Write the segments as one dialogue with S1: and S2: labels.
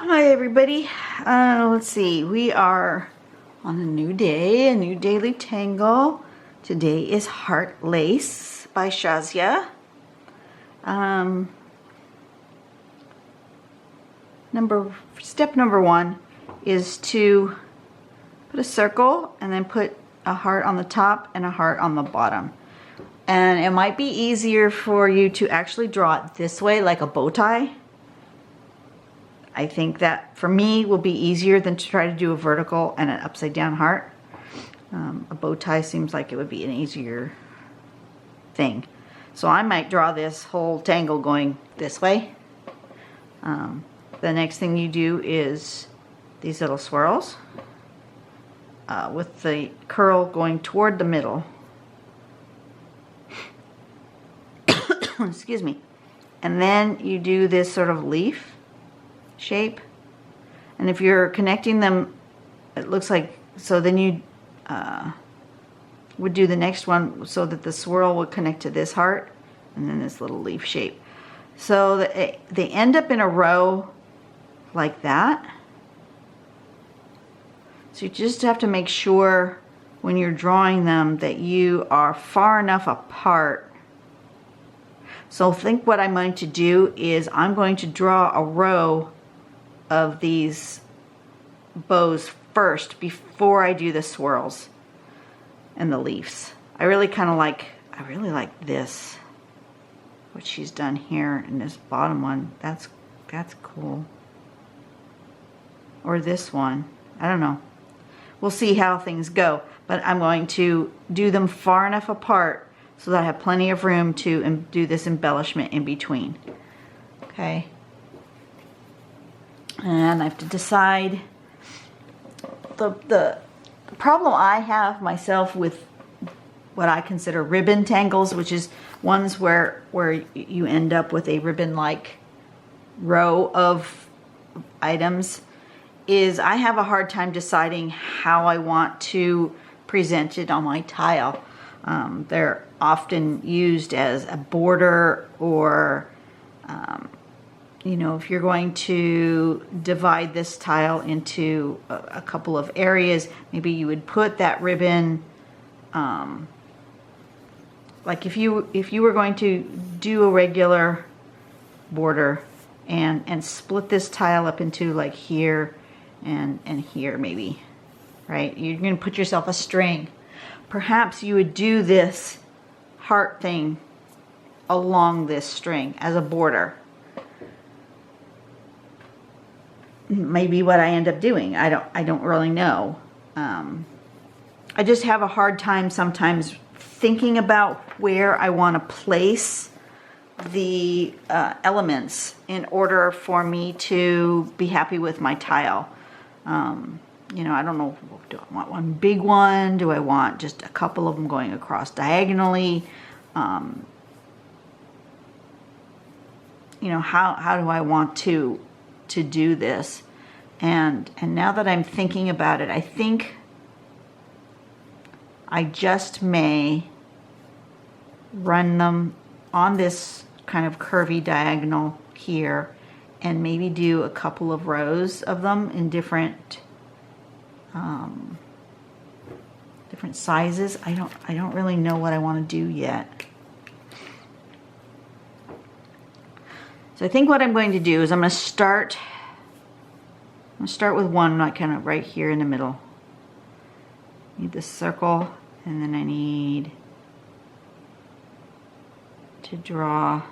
S1: Hi everybody. Let's see. We are on a new day, a new daily tangle. Today is Heart Lace by Shazia. Step number one is to put a circle and then put a heart on the top and a heart on the bottom. And it might be easier for you to actually draw it this way, like a bow tie. I think that for me will be easier than to try to do a vertical and an upside down heart. A bow tie seems like it would be an easier thing. So I might draw this whole tangle going this way. The next thing you do is these little swirls with the curl going toward the middle. Excuse me. And then you do this sort of leaf shape, and if you're connecting them, it looks like, so then you would do the next one so that the swirl would connect to this heart and then this little leaf shape, so that they end up in a row like that. So you just have to make sure when you're drawing them that you are far enough apart. So think what I'm going to do is I'm going to draw a row of these bows first before I do the swirls and the leaves. I really like this, what she's done here in this bottom one. That's cool. Or this one, I don't know. We'll see how things go, but I'm going to do them far enough apart so that I have plenty of room to do this embellishment in between. Okay. And I have to decide. The problem I have myself with what I consider ribbon tangles, which is ones where you end up with a ribbon-like row of items, is I have a hard time deciding how I want to present it on my tile. They're often used as a border, or you know, if you're going to divide this tile into a couple of areas, maybe you would put that ribbon, like if you were going to do a regular border and split this tile up into like here and here maybe, right? You're going to put yourself a string. Perhaps you would do this heart thing along this string as a border. Maybe what I end up doing. I don't really know. I just have a hard time sometimes thinking about where I want to place the elements in order for me to be happy with my tile. You know, I don't know, do I want one big one? Do I want just a couple of them going across diagonally? You know, how do I want to do this? And now that I'm thinking about it, I think I just may run them on this kind of curvy diagonal here and maybe do a couple of rows of them in different different sizes. I don't really know what I want to do yet. So I think what I'm going to do is I'm going to start with one, like kind of right here in the middle. Need this circle, and then I need to draw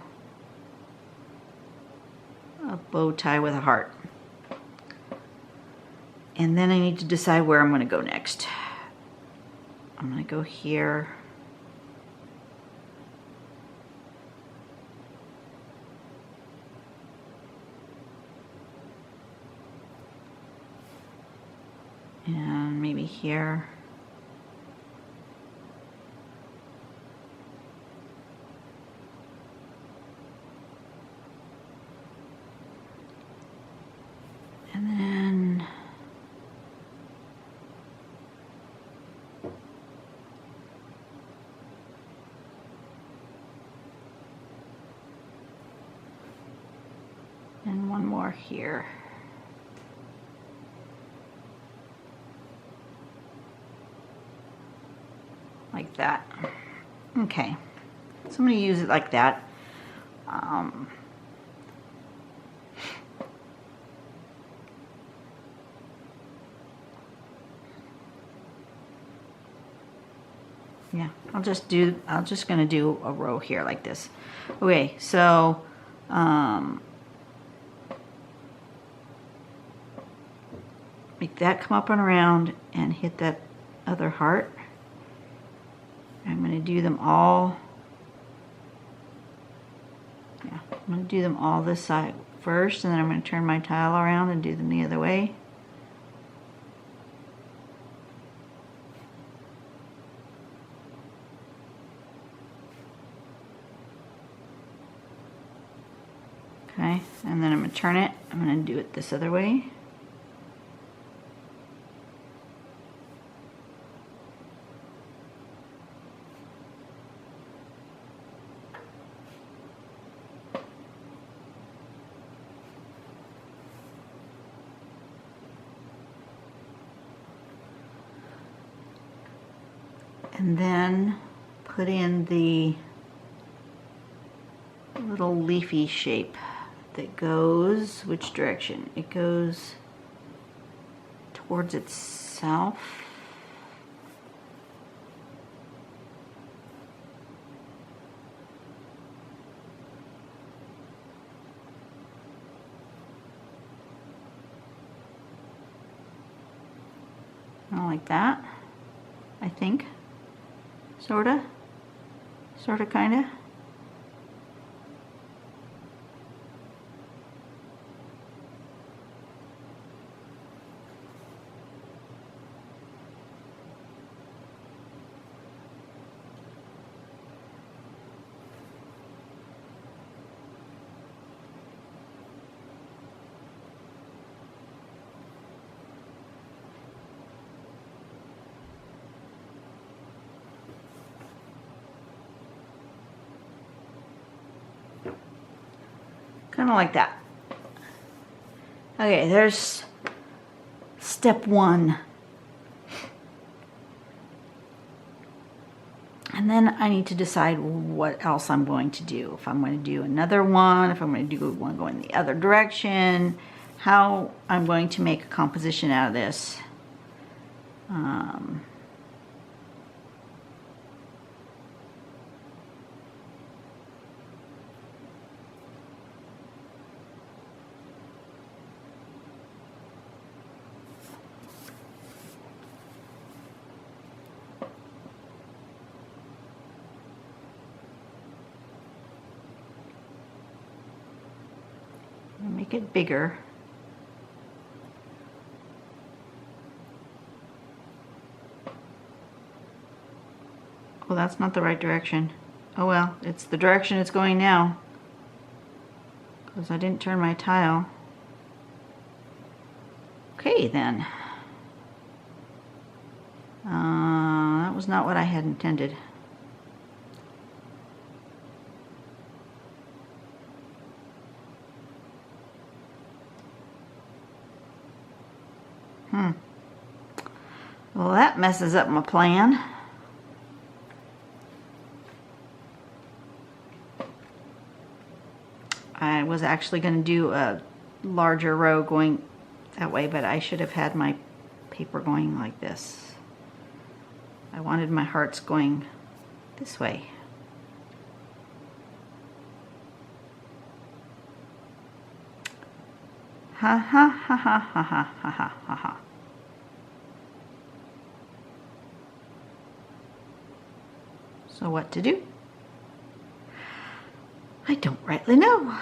S1: a bow tie with a heart. And then I need to decide where I'm going to go next. I'm going to go here. And maybe here. And then and one more here. like that. Okay, so I'm going to use it like that. Yeah, I'm just gonna do a row here like this. Okay, so make that come up and around and hit that other heart. I'm gonna do them all. Yeah, I'm gonna do them all this side first, and then I'm gonna turn my tile around and do them the other way. Okay, and then I'm going to turn it. I'm going to do it this other way. And then put in the little leafy shape that goes, which direction? It goes towards itself. Like that, I think. Sorta, kinda. Kind of like that. Okay, there's step one. And then I need to decide what else I'm going to do. If I'm going to do another one, if I'm going to do one going the other direction, how I'm going to make a composition out of this. Make it bigger. Oh, that's not the right direction. Oh well, it's the direction it's going now, because I didn't turn my tile. Okay then. That was not what I had intended. Well, that messes up my plan. I was actually going to do a larger row going that way, but I should have had my paper going like this. I wanted my hearts going this way. Ha ha ha ha ha ha ha ha ha ha. So what to do? I don't rightly know.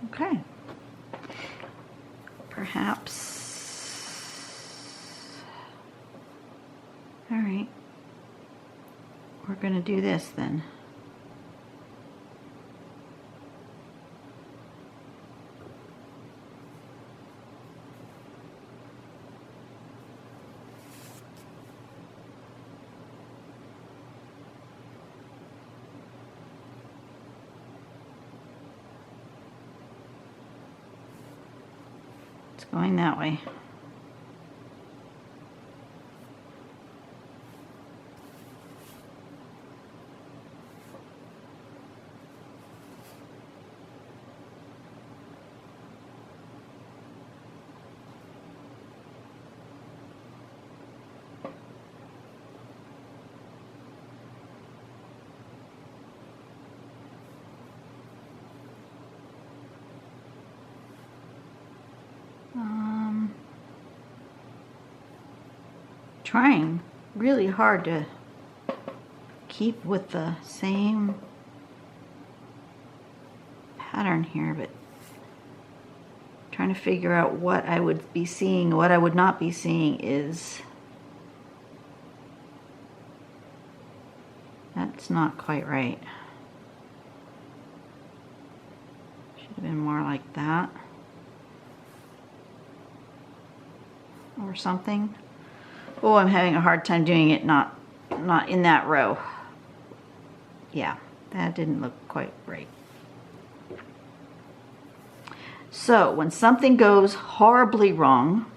S1: Okay. Perhaps. All right. We're going to do this then. Going that way. trying really hard to keep with the same pattern here, but trying to figure out what I would be seeing, what I would not be seeing is, that's not quite right. Should have been more like that. Or something. Oh, I'm having a hard time doing it not in that row. Yeah, that didn't look quite right. So when something goes horribly wrong,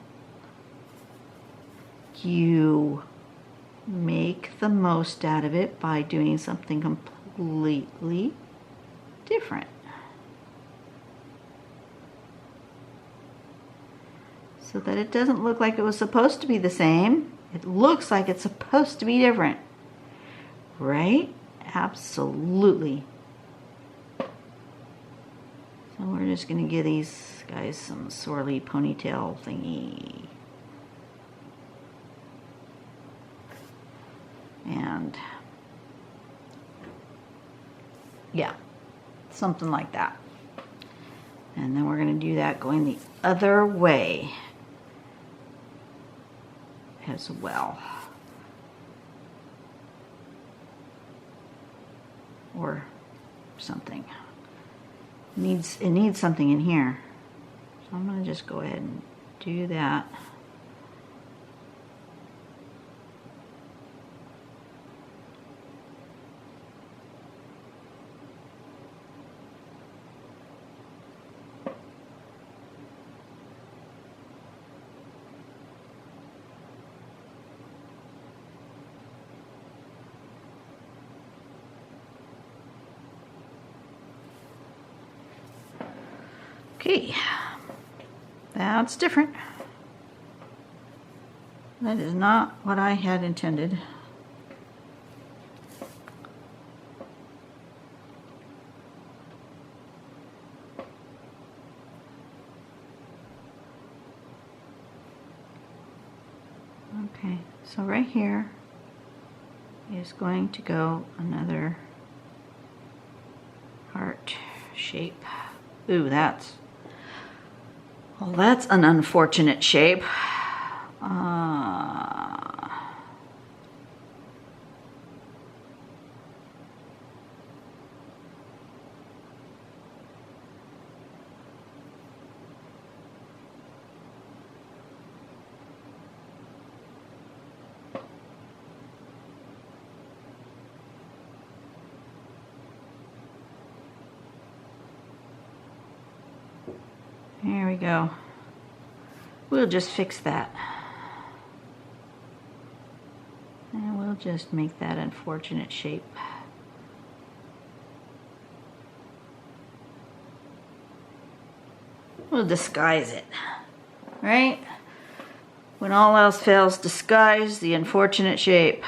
S1: you make the most out of it by doing something completely different. So that it doesn't look like it was supposed to be the same. It looks like it's supposed to be different. Right? Absolutely. So we're just going to give these guys some swirly ponytail thingy. And yeah, something like that. And then we're going to do that going the other way as well. Or something. It needs something in here. So I'm going to just go ahead and do that. Okay, that's different. That is not what I had intended. Okay, so right here is going to go another heart shape. Ooh, that's an unfortunate shape. There we go. We'll just fix that. And we'll just make that unfortunate shape. We'll disguise it, right? When all else fails, disguise the unfortunate shape.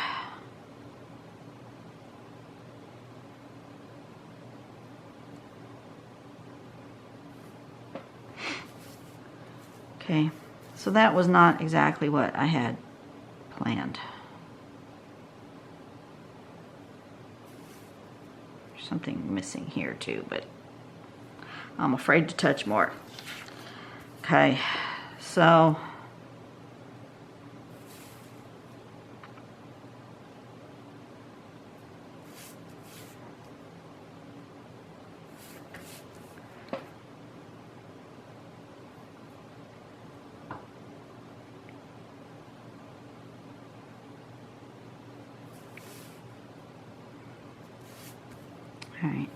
S1: Okay, so that was not exactly what I had planned. There's something missing here too, but I'm afraid to touch more. Okay, so all right.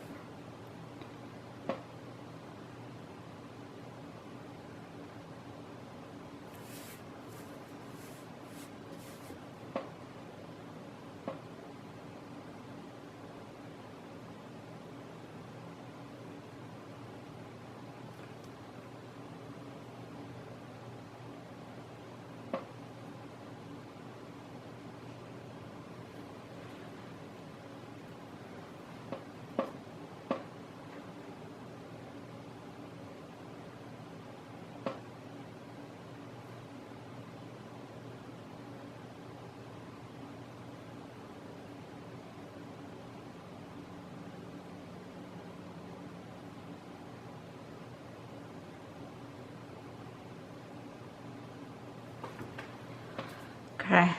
S1: Okay,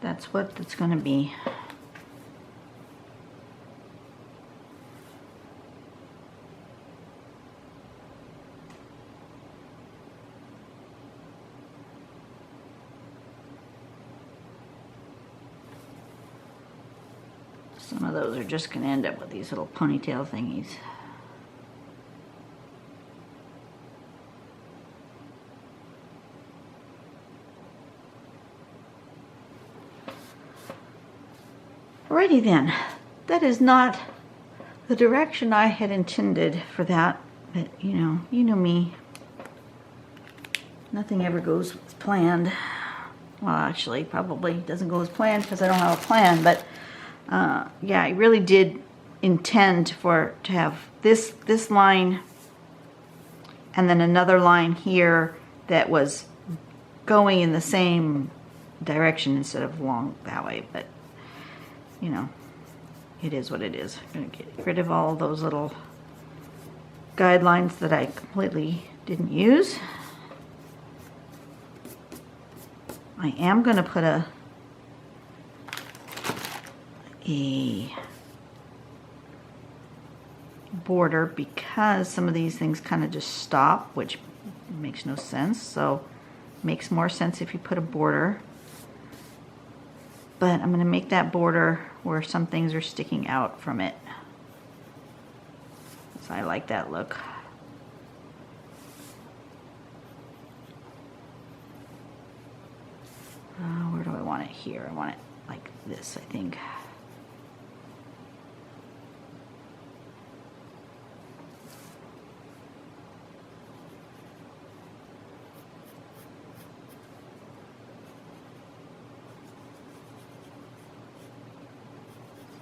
S1: that's what it's going to be. Some of those are just going to end up with these little ponytail thingies. Alrighty then, that is not the direction I had intended for that, but you know me. Nothing ever goes as planned. Well, actually, probably doesn't go as planned because I don't have a plan, but yeah, I really did intend to have this line and then another line here that was going in the same direction instead of along that way, but you know, it is what it is. I'm going to get rid of all those little guidelines that I completely didn't use. I am going to put a border because some of these things kind of just stop, which makes no sense. So it makes more sense if you put a border. But I'm going to make that border where some things are sticking out from it. So I like that look. Where do I want it here? I want it like this, I think.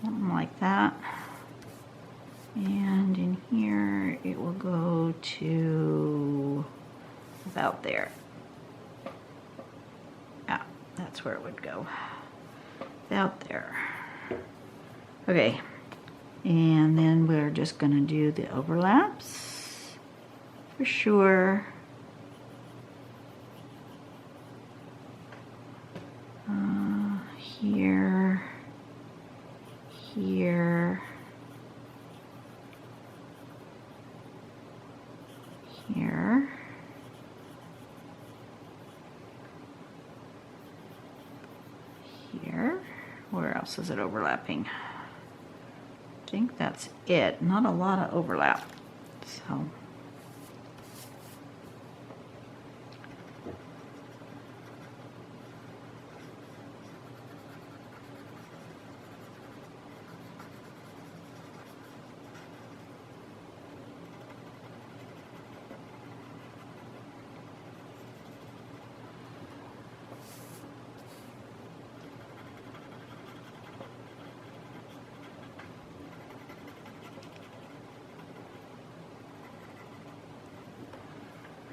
S1: Something like that. And in here, it will go to about there. Yeah, that's where it would go. About there. Okay. And then we're just going to do the overlaps for sure. Here. Here. Here. Here. Where else is it overlapping? I think that's it. Not a lot of overlap. So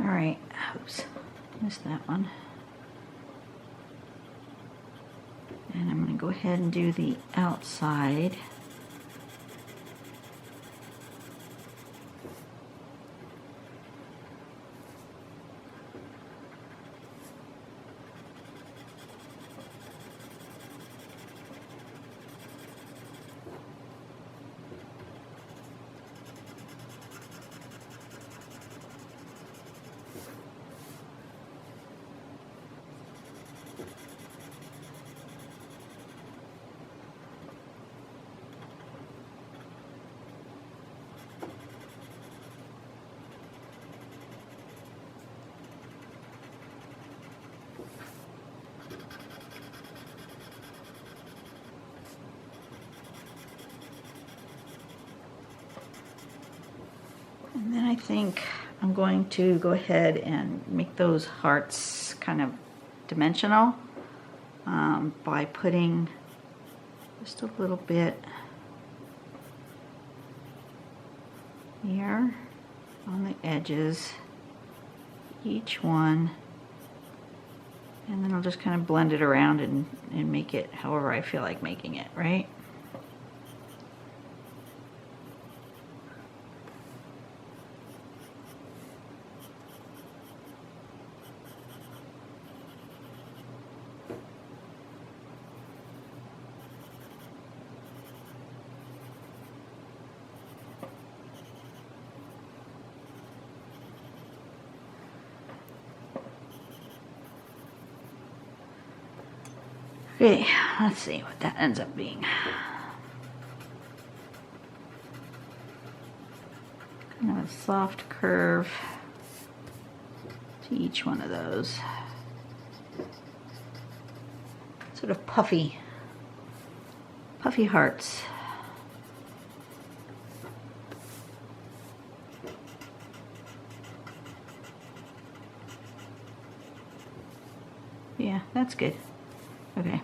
S1: all right, oops, missed that one. And I'm going to go ahead and do the outside. And then I think I'm going to go ahead and make those hearts kind of dimensional by putting just a little bit here on the edges, each one, and then I'll just kind of blend it around and make it however I feel like making it, right? Okay, let's see what that ends up being. Kind of a soft curve to each one of those. Sort of puffy hearts. Yeah, that's good. Okay.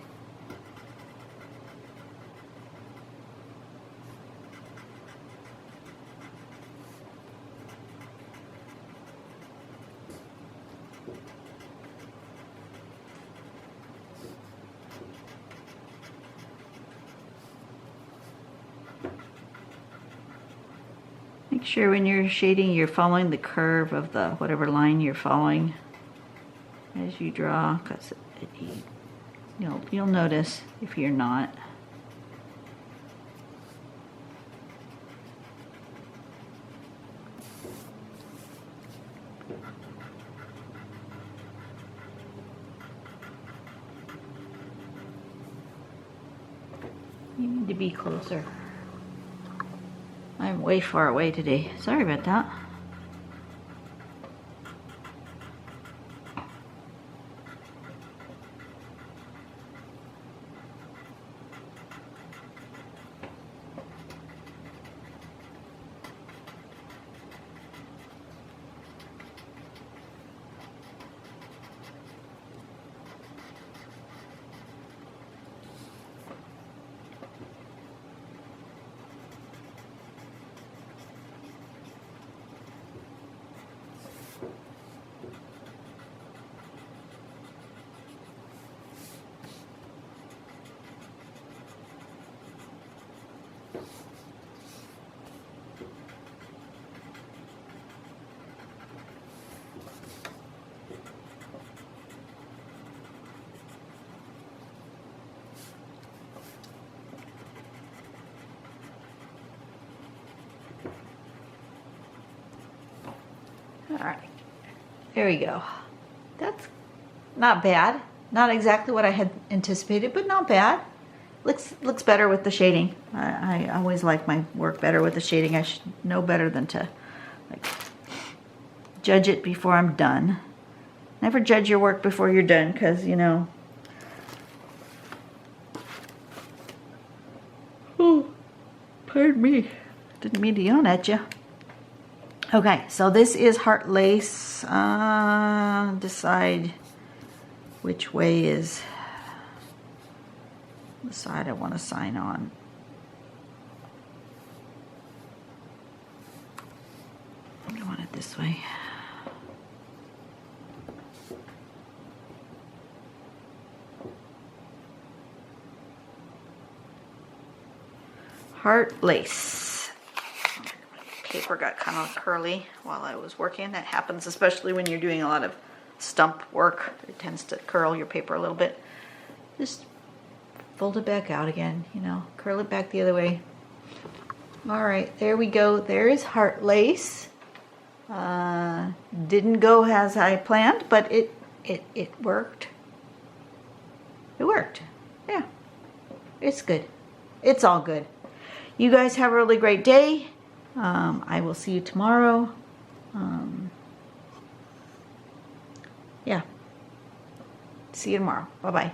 S1: Make sure when you're shading, you're following the curve of the whatever line you're following as you draw, because you'll notice if you're not. You need to be closer. I'm way far away today. Sorry about that. All right, there we go. That's not bad. Not exactly what I had anticipated, but not bad. Looks better with the shading. I always like my work better with the shading. I should know better than to like judge it before I'm done. Never judge your work before you're done, because oh, pardon me. Didn't mean to yawn at you. Okay, so this is heart lace. Decide which way is the side I want to sign on. I want it this way. Heart lace. Paper got kind of curly while I was working. That happens especially when you're doing a lot of stump work. It tends to curl your paper a little bit. Just fold it back out again, curl it back the other way. All right, there we go. There is heart lace. Didn't go as I planned, but it worked. It worked. Yeah, it's good. It's all good. You guys have a really great day. I will see you tomorrow. Yeah. See you tomorrow. Bye-bye.